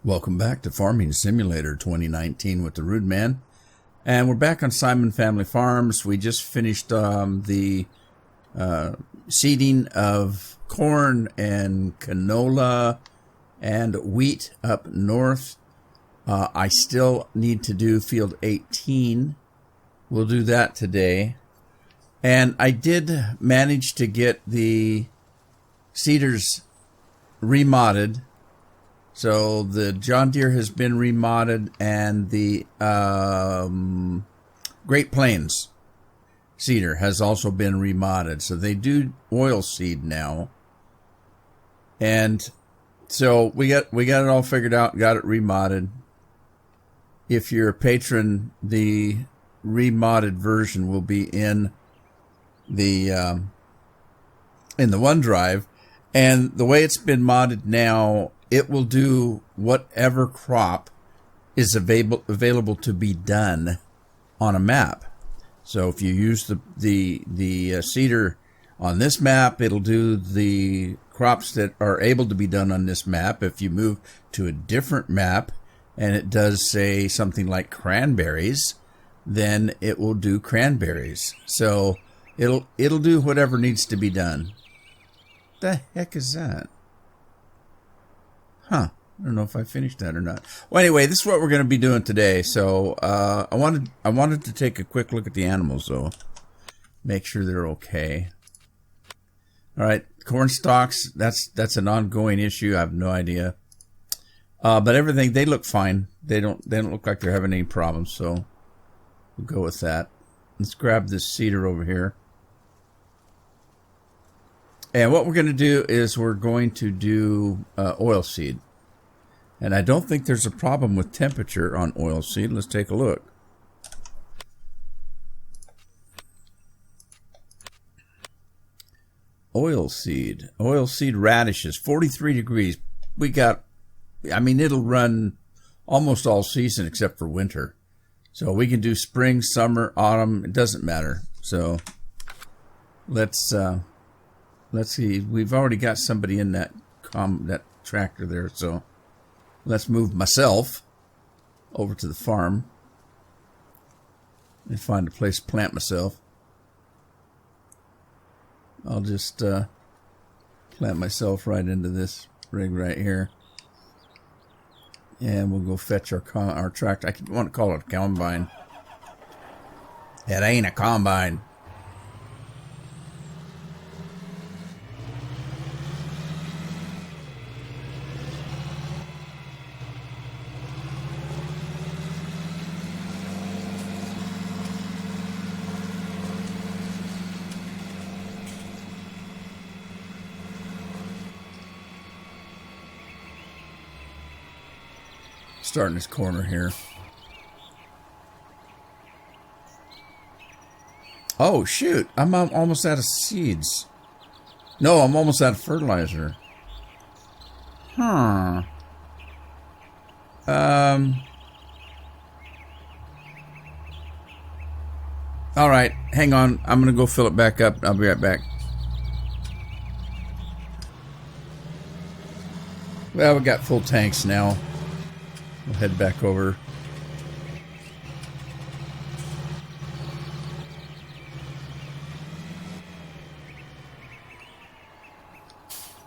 Welcome back to Farming Simulator 2019 with the Rude Man. And we're back on Simon Family Farms. We just finished the seeding of corn and canola and wheat up north. I still need to do field 18. We'll do that today. And I did manage to get the seeders remodded. So the John Deere has been remodded, and the Great Plains seeder has also been remodded. So they do oil seed now. And so we got it all figured out, got it remodded. If you're a patron, the remodded version will be in the OneDrive. And the way it's been modded now, it will do whatever crop is available to be done on a map. So if you use the seeder on this map, it'll do the crops that are able to be done on this map. If you move to a different map and it does say something like cranberries, then it will do cranberries. So it'll do whatever needs to be done. The heck is that? Huh. I don't know if I finished that or not. Well, anyway, this is what we're going to be doing today. So I wanted to take a quick look at the animals, though. Make sure they're okay. All right, corn stalks. That's an ongoing issue. I have no idea. But everything, they look fine. They don't look like they're having any problems. So we'll go with that. Let's grab this seeder over here. And what we're going to do is we're going to do oil seed. And I don't think there's a problem with temperature on oil seed. Let's take a look. Oil seed radishes, 43 degrees. It'll run almost all season except for winter. So we can do spring, summer, autumn. It doesn't matter. So let's see. We've already got somebody in that tractor there, so let's move myself over to the farm and find a place to plant myself. I'll just plant myself right into this rig right here, and we'll go fetch our tractor. I want to call it a combine. It ain't a combine. Starting this corner here. Oh shoot, I'm almost out of seeds. No, I'm almost out of fertilizer. Huh. Alright, hang on. I'm gonna go fill it back up. I'll be right back. Well, we got full tanks now. We'll head back over.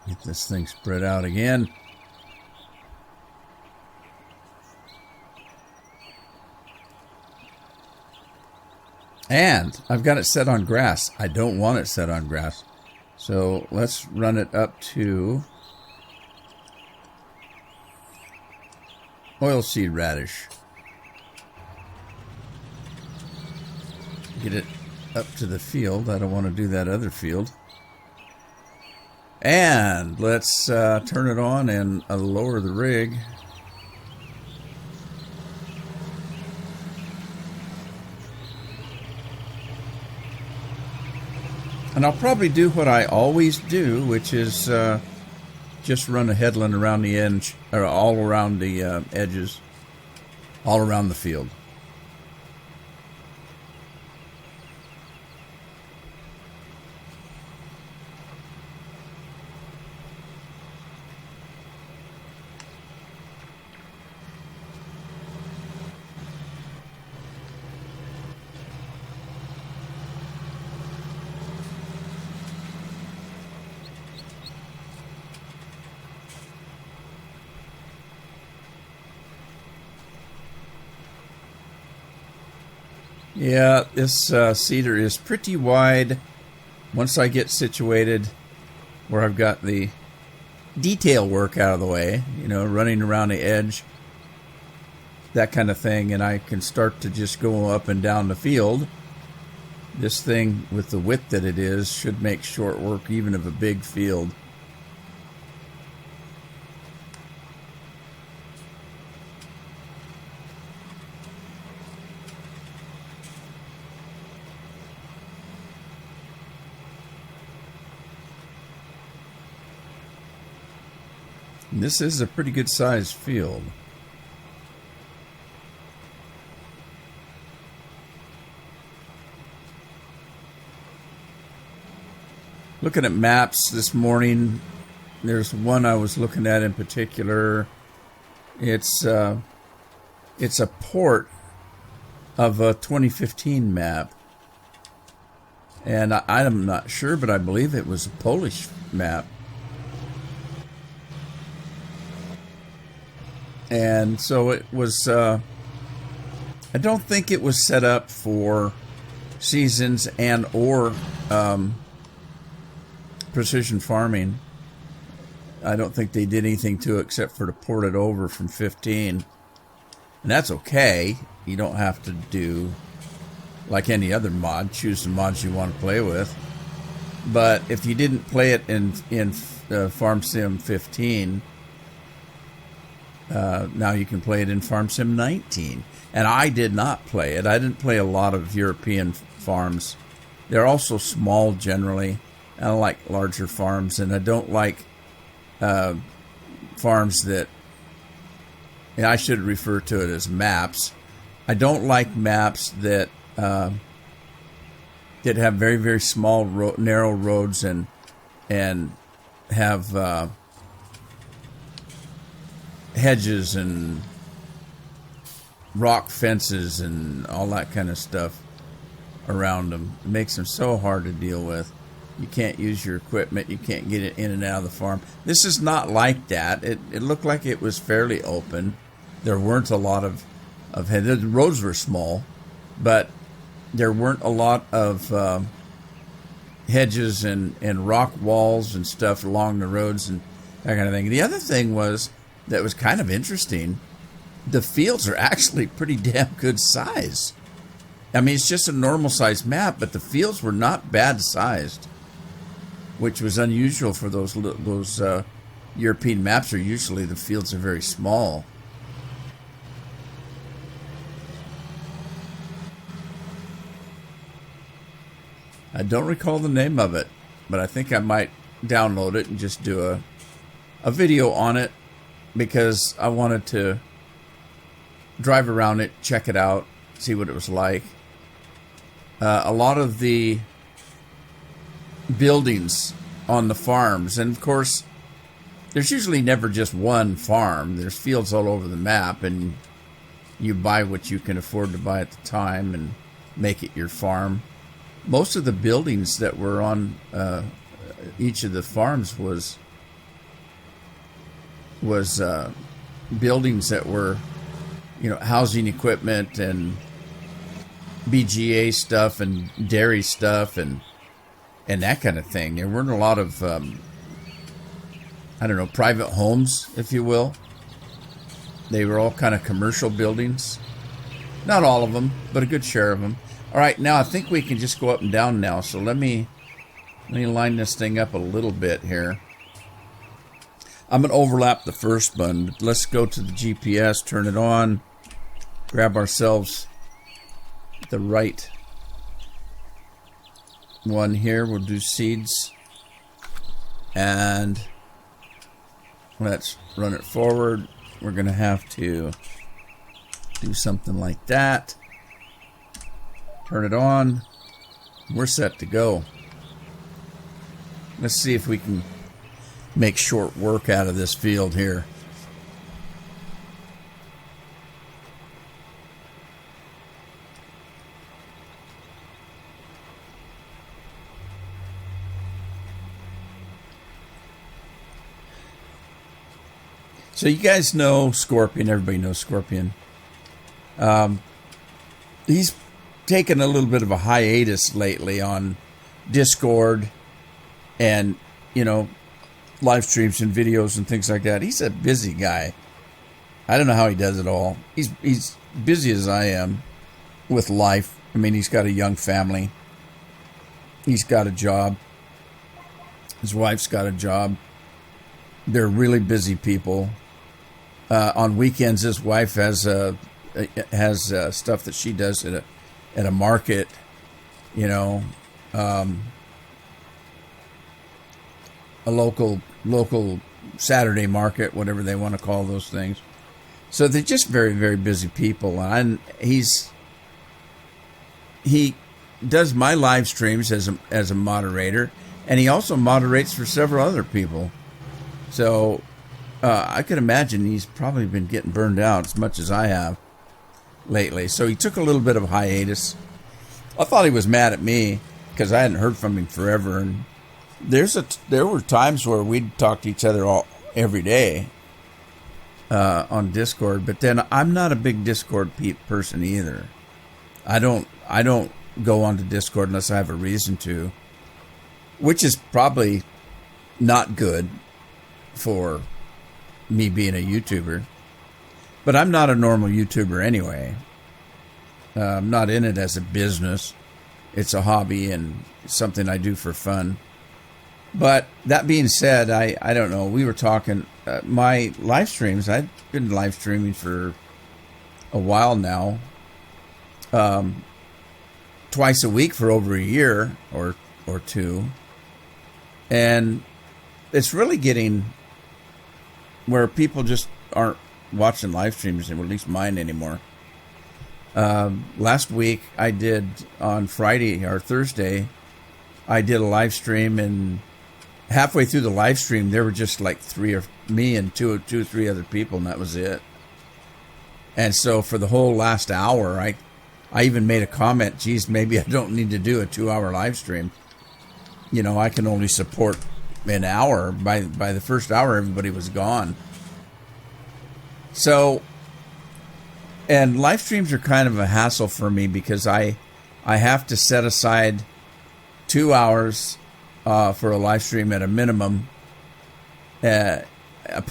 Get this thing spread out again. And I've got it set on grass. I don't want it set on grass. So let's run it up to oilseed radish. Get it up to the field. I don't want to do that other field. And let's turn it on and lower the rig. And I'll probably do what I always do, which is just run a headland around the edge, or all around the edges, all around the field. Yeah, this cedar is pretty wide. Once I get situated where I've got the detail work out of the way, you know, running around the edge, that kind of thing, and I can start to just go up and down the field, this thing, with the width that it is, should make short work even of a big field. And this is a pretty good sized field. Looking at maps this morning, there's one I was looking at in particular. It's a port of a 2015 map. And I'm not sure, but I believe it was a Polish map. And so it was, I don't think it was set up for seasons and or precision farming. I don't think they did anything to it except for to port it over from 15. And that's okay. You don't have to do like any other mod, choose the mods you want to play with. But if you didn't play it in Farm Sim 15, now you can play it in Farm Sim 19. And I did not play it. I didn't play a lot of European farms. They're also small generally. I don't like larger farms, and I don't like farms that, and I should refer to it as maps. I don't like maps that have very, very small, narrow roads and have hedges and rock fences and all that kind of stuff around them. It makes them so hard to deal with. You can't use your equipment. You can't get it in and out of the farm. This is not like that. It looked like it was fairly open. There weren't a lot of hedges. The roads were small, but there weren't a lot of hedges and rock walls and stuff along the roads and that kind of thing. The other thing that was kind of interesting, the fields are actually pretty damn good size. I mean, it's just a normal sized map, but the fields were not bad sized, which was unusual for those European maps. Are usually the fields are very small. I don't recall the name of it, but I think I might download it and just do a video on it, because I wanted to drive around it, check it out, see what it was like. A lot of the buildings on the farms, and of course there's usually never just one farm. There's fields all over the map, and you buy what you can afford to buy at the time and make it your farm. Most of the buildings that were on each of the farms was buildings that were, you know, housing equipment and BGA stuff and dairy stuff and that kind of thing. There weren't a lot of, private homes, if you will. They were all kind of commercial buildings. Not all of them, but a good share of them. All right, now I think we can just go up and down now. So let me line this thing up a little bit here. I'm going to overlap the first one. Let's go to the GPS, turn it on, grab ourselves the right one here. We'll do seeds, and let's run it forward. We're going to have to do something like that. Turn it on. We're set to go. Let's see if we can make short work out of this field here. So you guys know Scorpion. Everybody knows Scorpion. He's taken a little bit of a hiatus lately on Discord and, live streams and videos and things like that. He's a busy guy. I don't know how he does it all. He's busy as I am with life. I mean, he's got a young family. He's got a job. His wife's got a job. They're really busy people. On weekends, his wife has stuff that she does at a market, a local Saturday market, whatever they want to call those things. So they're just very, very busy people. And he does my live streams as a moderator, and he also moderates for several other people. So I could imagine he's probably been getting burned out as much as I have lately. So he took a little bit of a hiatus. I thought he was mad at me because I hadn't heard from him forever. And there were times where we'd talk to each other every day on Discord. But then I'm not a big Discord person either. I don't go onto Discord unless I have a reason to, which is probably not good for me being a YouTuber. But I'm not a normal YouTuber anyway. I'm not in it as a business. It's a hobby and something I do for fun. But that being said, I don't know. We were talking, my live streams, I've been live streaming for a while now. Twice a week for over a year or two. And it's really getting where people just aren't watching live streams, or at least mine, anymore. Last week I did, on Friday or Thursday, I did a live stream, and halfway through the live stream there were just like me and two or three other people, and that was it. And so for the whole last hour, I even made a comment, geez, maybe I don't need to do a 2-hour live stream. I can only support an hour. By the first hour, everybody was gone. So, and live streams are kind of a hassle for me because I have to set aside 2 hours for a live stream at a minimum at a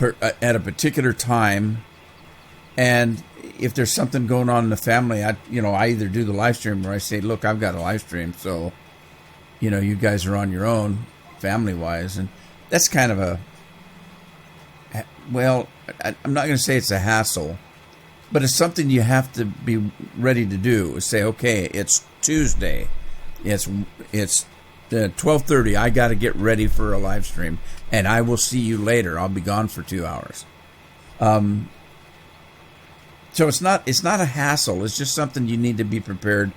particular time. And if there's something going on in the family, I either do the live stream or I say, look, I've got a live stream, so you guys are on your own family-wise. And that's kind of I'm not going to say it's a hassle, but it's something you have to be ready to do. Say, okay, it's Tuesday. It's 12:30. I got to get ready for a live stream, and I will see you later. I'll be gone for 2 hours. So it's not a hassle. It's just something you need to be prepared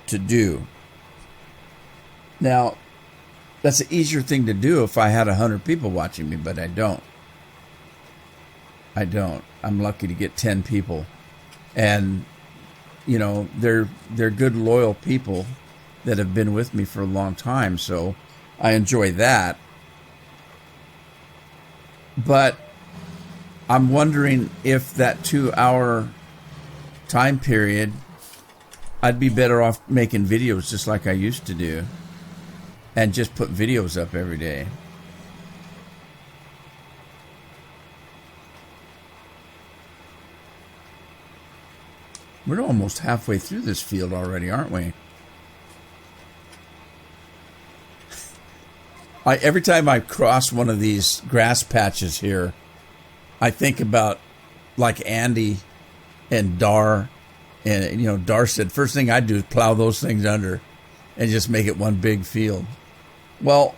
to do. Now, that's an easier thing to do if I had 100 people watching me, but I don't. I'm lucky to get 10 people. And, they're good, loyal people that have been with me for a long time, so I enjoy that. But I'm wondering if that 2-hour time period, I'd be better off making videos just like I used to do and just put videos up every day. We're almost halfway through this field already, aren't we? Every time I cross one of these grass patches here, I think about like Andy and Dar. And, Dar said, first thing I'd do is plow those things under and just make it one big field. Well,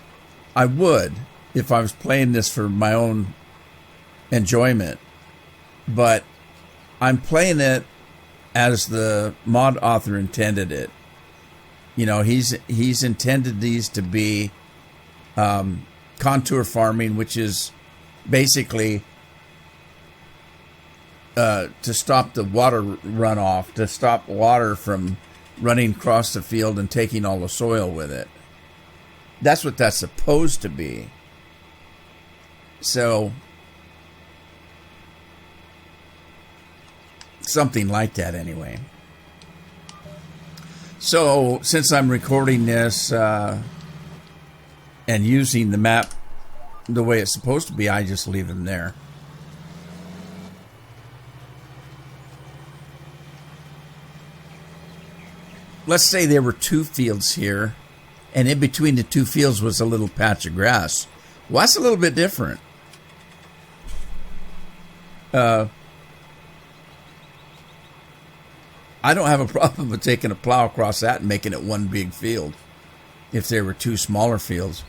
I would if I was playing this for my own enjoyment. But I'm playing it as the mod author intended it. He's intended these to be contour farming, which is basically to stop the water runoff, to stop water from running across the field and taking all the soil with it. That's what that's supposed to be. So, something like that anyway. So since I'm recording this and using the map the way it's supposed to be, I just leave them there. Let's say there were 2 fields here, and in between the 2 fields was a little patch of grass. Well, that's a little bit different. I don't have a problem with taking a plow across that and making it one big field if there were 2 smaller fields.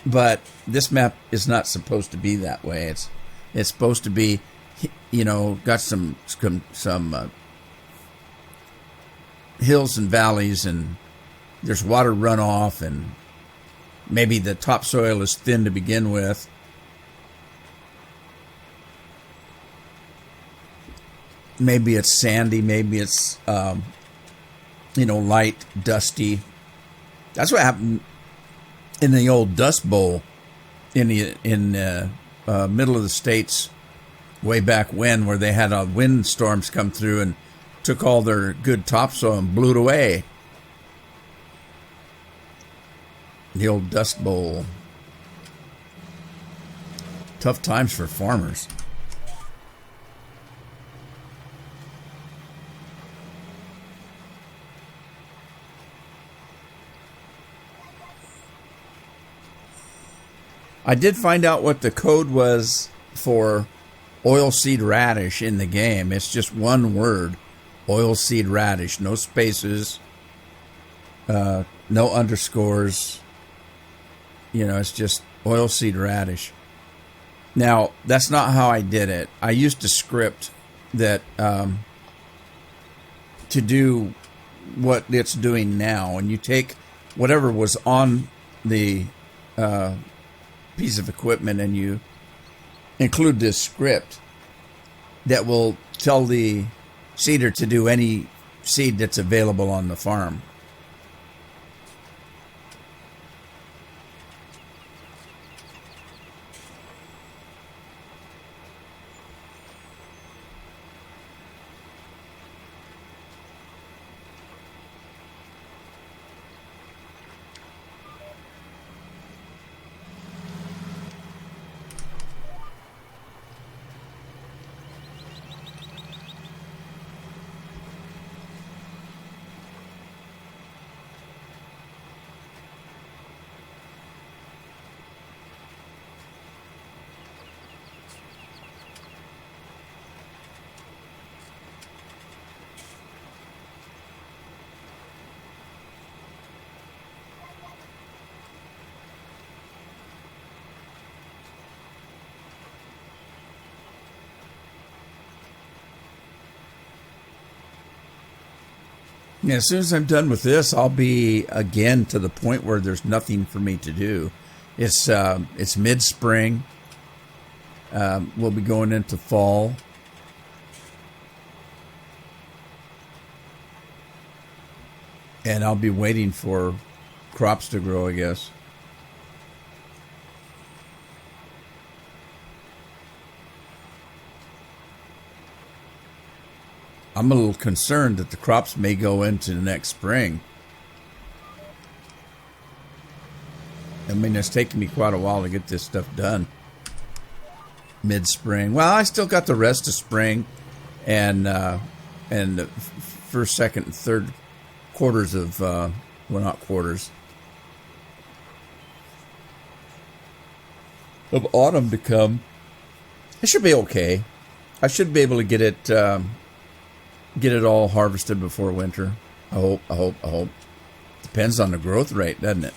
But this map is not supposed to be that way. It's supposed to be, you know, got some hills and valleys, and there's water runoff, and maybe the topsoil is thin to begin with. Maybe it's sandy, maybe it's light, dusty. That's what happened in the old Dust Bowl in the middle of the States way back when, where they had windstorms come through and took all their good topsoil and blew it away. The old Dust Bowl. Tough times for farmers. I did find out what the code was for oilseed radish in the game. It's just one word, oilseed radish. No spaces, no underscores. You know, it's just oilseed radish. Now, that's not how I did it. I used a script that to do what it's doing now. And you take whatever was on the piece of equipment and you include this script that will tell the seeder to do any seed that's available on the farm. Yeah, as soon as I'm done with this, I'll be again to the point where there's nothing for me to do. It's mid-spring. We'll be going into fall. And I'll be waiting for crops to grow, I guess. I'm a little concerned that the crops may go into the next spring. I mean, it's taken me quite a while to get this stuff done. Mid-spring. Well, I still got the rest of spring and the first, second, and third quarters of, well, not quarters, of autumn to come. It should be okay. I should be able to get it all harvested before winter. I hope. Depends on the growth rate, doesn't it?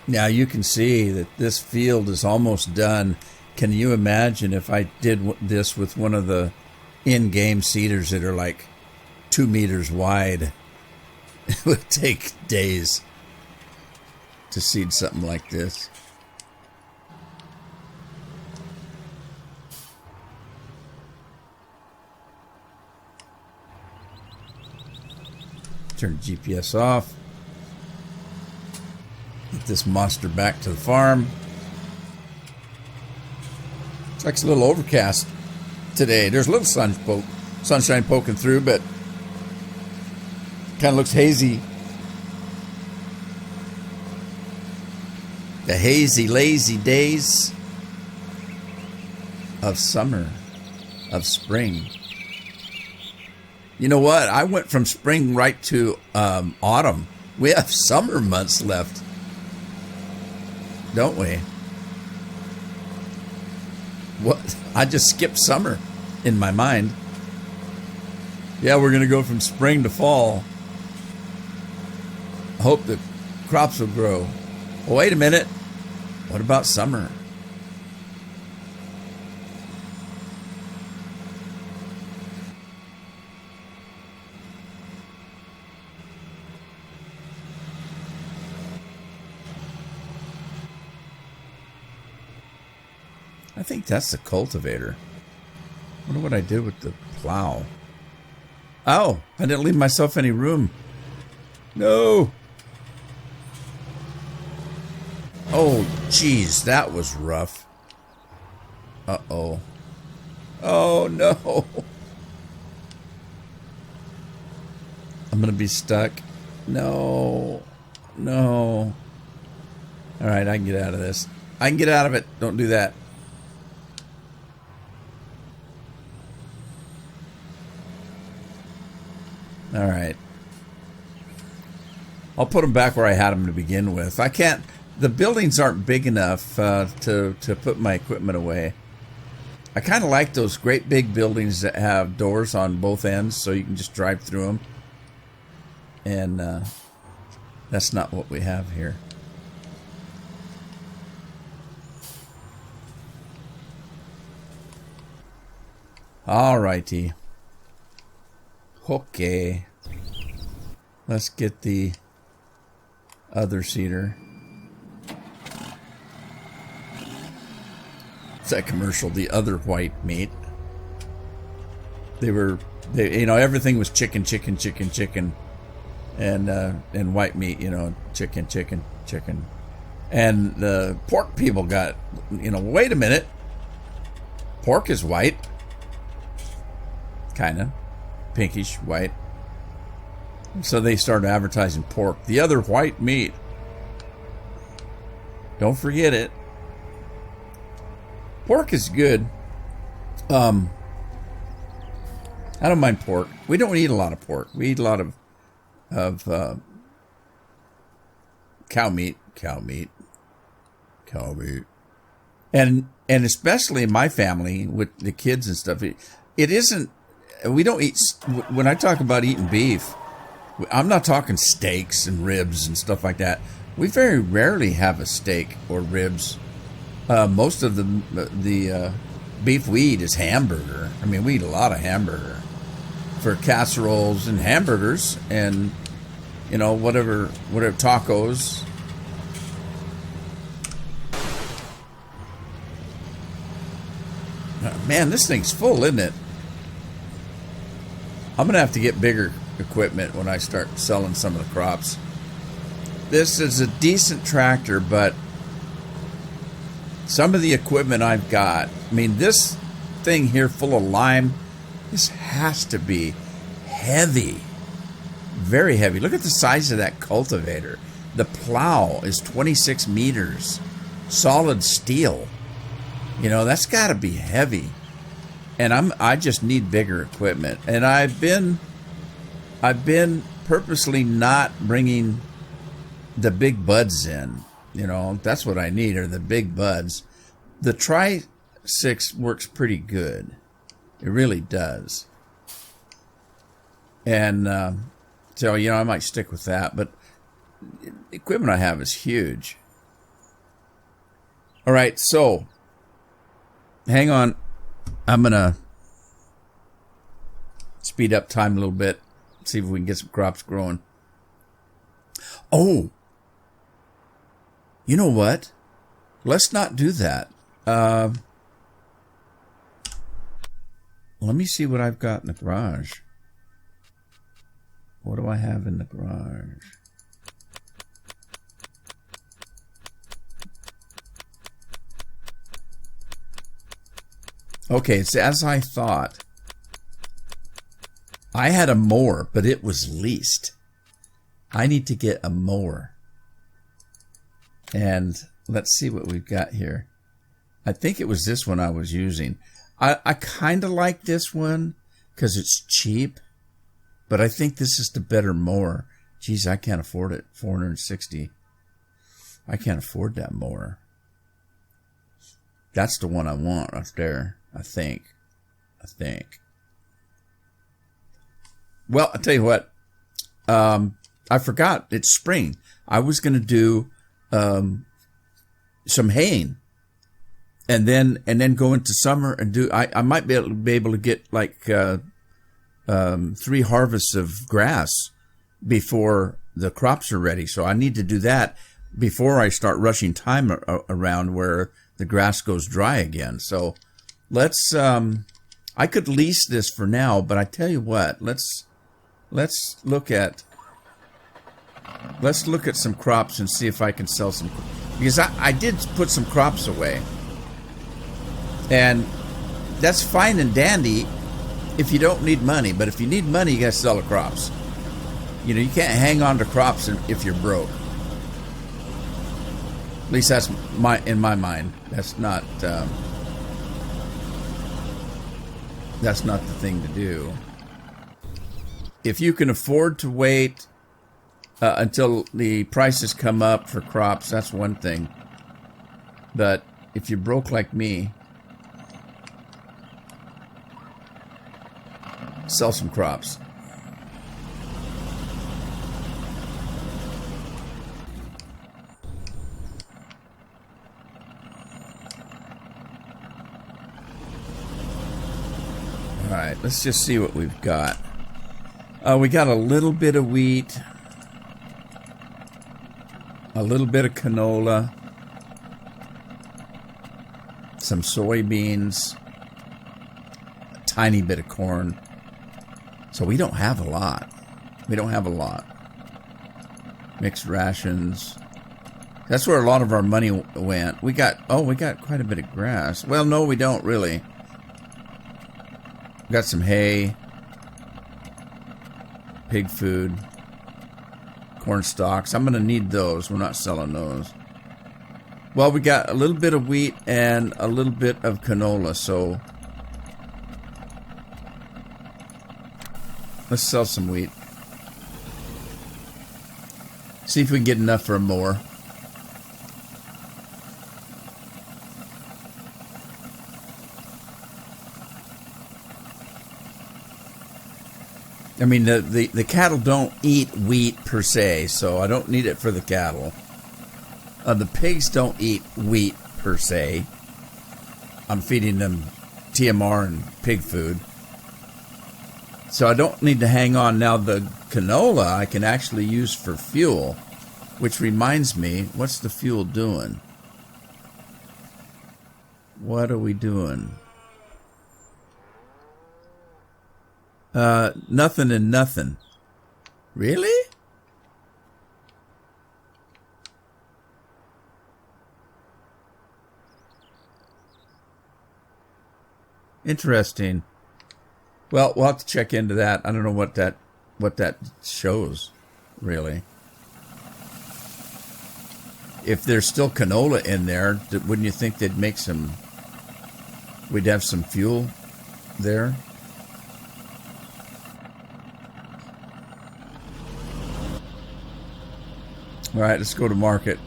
Now you can see that this field is almost done. Can you imagine if I did this with one of the in-game seeders that are like 2 meters wide? It would take days to seed something like this. Turn the GPS off. Get this monster back to the farm. It's like it's a little overcast today. There's a little sunshine poking through, but kind of looks hazy. The hazy, lazy days of summer, of spring. You know what? I went from spring right to autumn. We have summer months left, don't we? What? I just skipped summer in my mind. Yeah, we're going to go from spring to fall. I hope the crops will grow. Well, wait a minute. What about summer? I think that's the cultivator. I wonder what I did with the plow. Oh, I didn't leave myself any room. No. Oh, geez, that was rough. Uh-oh. Oh, no. I'm going to be stuck. No. No. All right, I can get out of this. I can get out of it. Don't do that. All right. I'll put them back where I had them to begin with. I can't... The buildings aren't big enough to put my equipment away. I kind of like those great big buildings that have doors on both ends so you can just drive through them. And that's not what we have here. All righty. Okay. Let's get the other seeder. It's that commercial, the other white meat. They, you know, everything was chicken, chicken, chicken, chicken, and white meat, you know, chicken, chicken, chicken. And the pork people got, you know, wait a minute. Pork is white. Kind of. Pinkish white. So they started advertising pork. The other white meat. Don't forget it. Pork is good. I don't mind pork. We don't eat a lot of pork. We eat a lot of cow meat. And especially in my family with the kids and stuff, it isn't. We don't eat. When I talk about eating beef, I'm not talking steaks and ribs and stuff like that. We very rarely have a steak or ribs. Most of the beef we eat is hamburger. I mean, we eat a lot of hamburger for casseroles and hamburgers, and you know, whatever tacos. Man, this thing's full, isn't it? I'm gonna have to get bigger equipment when I start selling some of the crops. This is a decent tractor, but some of the equipment I've got, I mean, this thing here full of lime, this has to be heavy. Very heavy. Look at the size of that cultivator. The plow is 26 meters. Solid steel. You know, that's got to be heavy. And I just need bigger equipment. And I've been purposely not bringing the big buds in. You know, that's what I need, are the big buds. The Tri-6 works pretty good. It really does. And so, you know, I might stick with that. But the equipment I have is huge. All right, so hang on. I'm going to speed up time a little bit. See if we can get some crops growing. Oh, you know what? Let's not do that. Let me see what I've got in the garage. What do I have in the garage? Okay, it's as I thought. I had a mower, but it was leased. I need to get a mower. And let's see what we've got here. I think it was this one I was using. I kind of like this one because it's cheap, but I think this is the better mower. Geez, I can't afford it. $460. I can't afford that mower. That's the one I want right there, I think. Well, I'll tell you what. I forgot. It's spring. I was going to do some haying. And then go into summer and do. I might be able to get like 3 harvests of grass before the crops are ready. So I need to do that before I start rushing time around where the grass goes dry again. So let's. I could lease this for now, but I tell you what. Let's look at some crops and see if I can sell some, because I did put some crops away. And that's fine and dandy if you don't need money. But if you need money, you got to sell the crops. You know, you can't hang on to crops if you're broke. At least that's in my mind. That's not the thing to do. If you can afford to wait until the prices come up for crops, that's one thing. But if you're broke like me, sell some crops. All right, let's just see what we've got. We got a little bit of wheat, a little bit of canola, some soybeans, a tiny bit of corn. So we don't have a lot. Mixed rations. That's where a lot of our money went. We got quite a bit of grass. Well, no, we don't really. We got some hay, pig food, corn stalks. I'm going to need those. We're not selling those. Well, we got a little bit of wheat and a little bit of canola, so let's sell some wheat. See if we can get enough for a mower. I mean, the cattle don't eat wheat per se, so I don't need it for the cattle. The pigs don't eat wheat per se. I'm feeding them TMR and pig food. So I don't need to hang on. Now the canola I can actually use for fuel, which reminds me, what's the fuel doing? What are we doing? Nothing and nothing. Really? Interesting. Well, we'll have to check into that. I don't know what that shows, really. If there's still canola in there, wouldn't you think they'd make some? We'd have some fuel there. All right, let's go to market.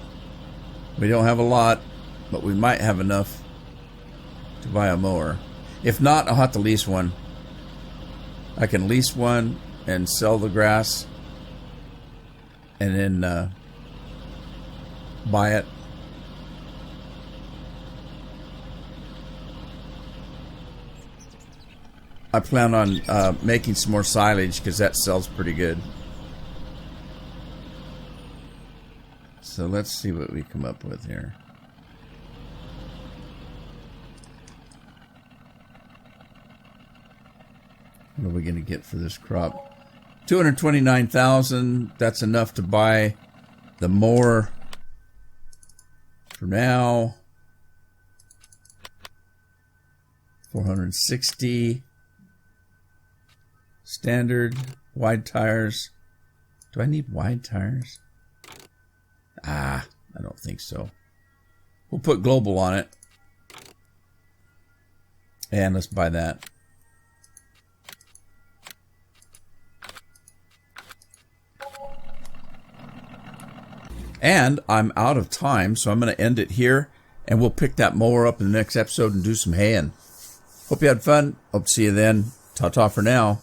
We don't have a lot, but we might have enough to buy a mower. If not, I'll have to lease one. I can lease one and sell the grass and then buy it. I plan on making some more silage because that sells pretty good. So let's see what we come up with here. What are we going to get for this crop? $229,000. That's enough to buy the mower for now. $460. Standard wide tires. Do I need wide tires? I don't think so. We'll put global on it. And let's buy that. And I'm out of time, so I'm going to end it here. And we'll pick that mower up in the next episode and do some haying. Hope you had fun. Hope to see you then. Ta-ta for now.